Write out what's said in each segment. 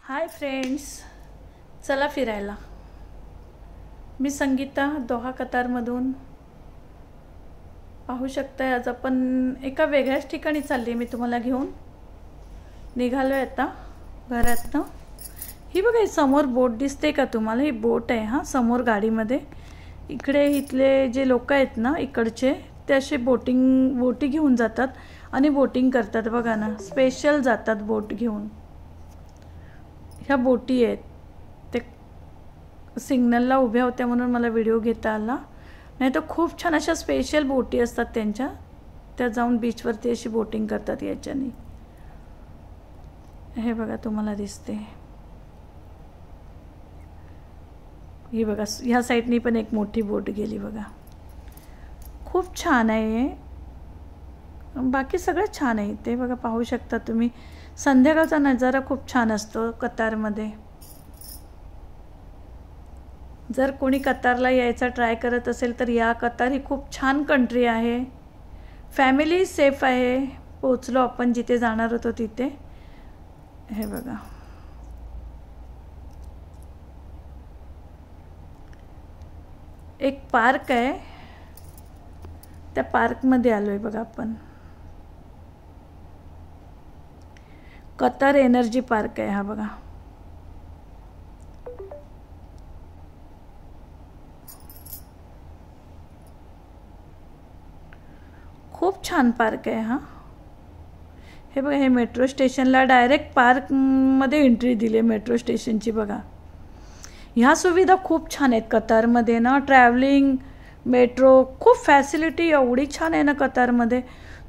Hi friends, चला फिरायला. मी Sangeeta Doha कतारमधून. पाहू शकताय आज आपण एका वेगळ्याच ठिकाणी चालली. मी तुम्हाला घेऊन निघालो आहे आता घरातनं. ही बघा, ही समोर बोट दिसते का तुम्हाला? ही बोट आहे हां, समोर गाडीमध्ये. इकडे इथले जे लोक आहेत ना इकडचे, ते असे बोटी घेऊन जातात आणि बोटिंग करतात. बघा ना, स्पेशल जातात बोट घेऊन. ह्या बोटी आहेत. ते सिग्नलला उभ्या होत्या म्हणून मला व्हिडिओ घेता आला. नाही तर खूप छान अशा स्पेशल बोटी असतात त्यांच्या. त्या जाऊन बीचवरती अशी बोटिंग करतात याच्याने. हे बघा, तुम्हाला दिसते. ही बघा, ह्या साईडनी पण एक मोठी बोट गेली बघा. खूप छान आहे हे. बाकी सगळं छान आहे ते. बघा, पाहू शकता तुम्ही. संध्याकाळचा नजारा खूप छान असतो कतारमध्ये. जर कोणी कतारला यायचा ट्राय करत असेल तर या. कतार ही खूप छान कंट्री आहे. फॅमिली सेफ आहे. पोचलो आपण जिथे जाणार होतो तिथे. हे बघा, एक पार्क आहे. त्या पार्कमध्ये आलोय बघा आपण. कतार एनर्जी पार्क आहे हा बघा. खूप छान पार्क आहे हा. हे बघा, हे मेट्रो स्टेशनला डायरेक्ट पार्कमध्ये एंट्री दिली आहे मेट्रो स्टेशनची. बघा, ह्या सुविधा खूप छान आहेत कतारमध्ये ना. ट्रॅव्हलिंग, मेट्रो, खूप फॅसिलिटी एवढी छान आहे ना कतारमध्ये,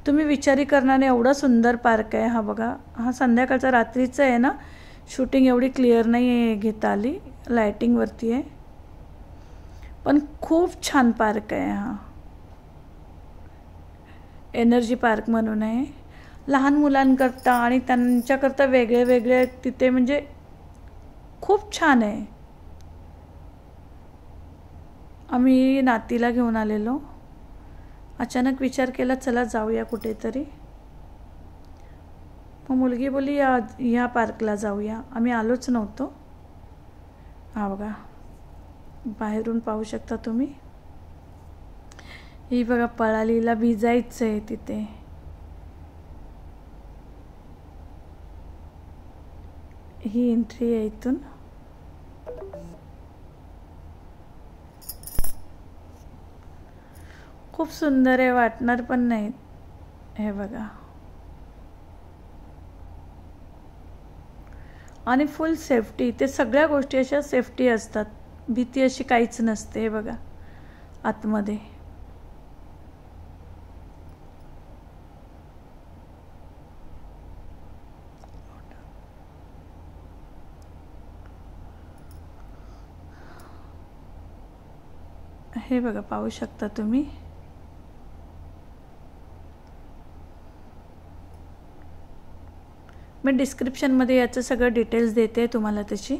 तुम्ही विचारही करणार नाही. एवढा सुंदर पार्क आहे हा बघा. हा संध्याकाळचा, रात्रीचं आहे ना. शूटिंग एवढी क्लिअर नाही घेता आली, लायटिंगवरती आहे. पण खूप छान पार्क आहे हा. एनर्जी पार्क म्हणून आहे. लहान मुलांकरता आणि त्यांच्याकरता वेगळे वेगळे तिथे, म्हणजे खूप छान आहे. आम्ही नातीला घेऊन आलेलो. अचानक विचार केला चला जाऊया कुठेतरी. मग मुलगी बोलली या पार्कला जाऊया. आम्ही आलोच नव्हतो. हा बघा, बाहेरून पाहू शकता तुम्ही. ही बघा, पळालीला भिजायचं आहे तिथे. ही एंट्री आहे इथून. खूप सुंदर आहे, वाटणार पण नाही. हे बघा, आणि फुल सेफ्टी. ते सगळ्या गोष्टी अशा सेफ्टी असतात. भीती अशी काहीच नसते. हे बघा आतमध्ये. हे बघा, पाहू शकता तुम्ही. मी डिस्क्रिप्शनमध्ये याचं सगळं डिटेल्स देते तुम्हाला तशी.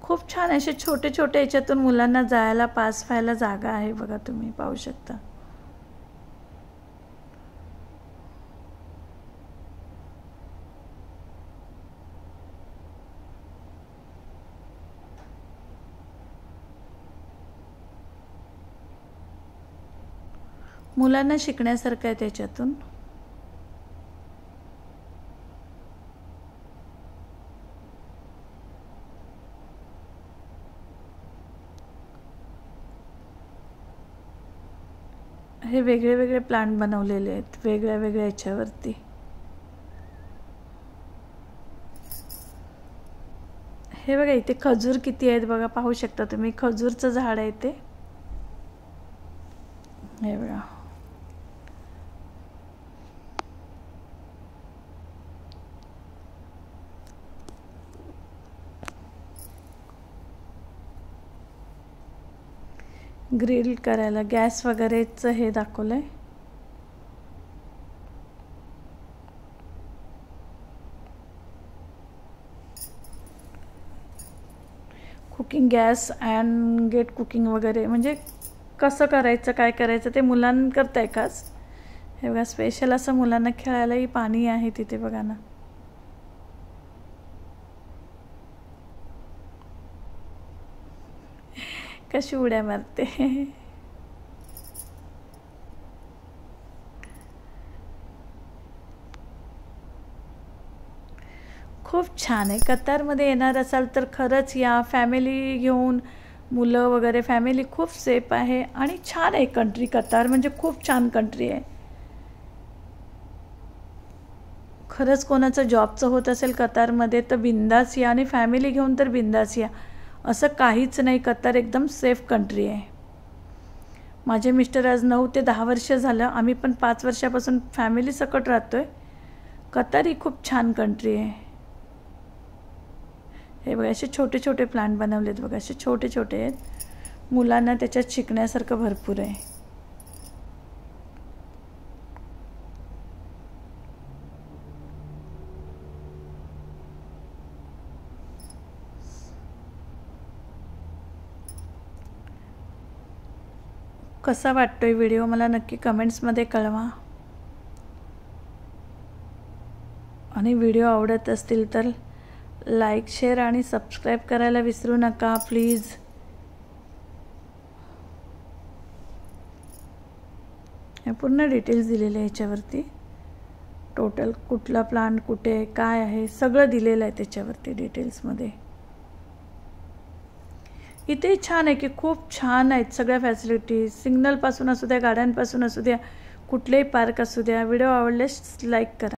खूप छान असे छोटे छोटे याच्यातून मुलांना जायला, पास व्हायला जागा आहे बघा. तुम्ही पाहू शकता. मुलांना शिकण्यासारखं आहे त्याच्यातून. हे वेगळे वेगळे प्लांट बनवलेले आहेत वेगळ्या वेगळ्या ह्याच्यावरती. हे बघा, इथे खजूर किती आहेत बघा. पाहू शकता तुम्ही. खजूरचं झाड आहे ते. हे बघा, ग्रिल करायला गॅस वगैरेचं हे दाखवलंय. Cooking gas and get cooking वगैरे, म्हणजे कसं करायचं काय करायचं ते मुलांकरता आहे खास. हे बघा स्पेशल असं मुलांना खेळायलाही पाणी आहे तिथे बघा ना. कशी उड्या मारते. खूप छान आहे. कतारमध्ये येणार असाल तर खरंच या, फॅमिली घेऊन, मुलं वगैरे फॅमिली खूप सेफ आहे आणि छान आहे कंट्री. कतार म्हणजे खूप छान कंट्री आहे. खरंच कोणाचं जॉबचं होत असेल कतारमध्ये तर बिंदास या, आणि फॅमिली घेऊन तर बिंदास या. असं काहीच नाही. कतार एकदम सेफ कंट्री आहे. माझे मिस्टर आज 9 ते 10 वर्ष झालं, आम्ही पण 5 वर्षापासून फॅमिली सकट राहतोय. कतार ही खूप छान कंट्री आहे. हे बघा असे छोटे छोटे प्लांट बनवलेत बघा, असे छोटे छोटे आहेत. मुलांना त्याच्यात शिकण्यासारखं भरपूर आहे. कसा वाटतोय व्हिडिओ मला नक्की कमेंट्समध्ये कळवा. आणि व्हिडिओ आवडत असतील तर लाईक, शेअर आणि सबस्क्राईब करायला विसरू नका प्लीज. हे पूर्ण डिटेल्स दिलेले आहे ह्याच्यावरती. टोटल कुठला प्लांट कुठे काय आहे सगळं दिलेलं आहे त्याच्यावरती डिटेल्समध्ये. इथे छान आहे की खूप छान आहेत सगळ्या फॅसिलिटीज. सिग्नलपासून असू द्या, गाड्यांपासून असू द्या, कुठलेही पार्क असू द्या. व्हिडिओ आवडल्यास लाईक करा.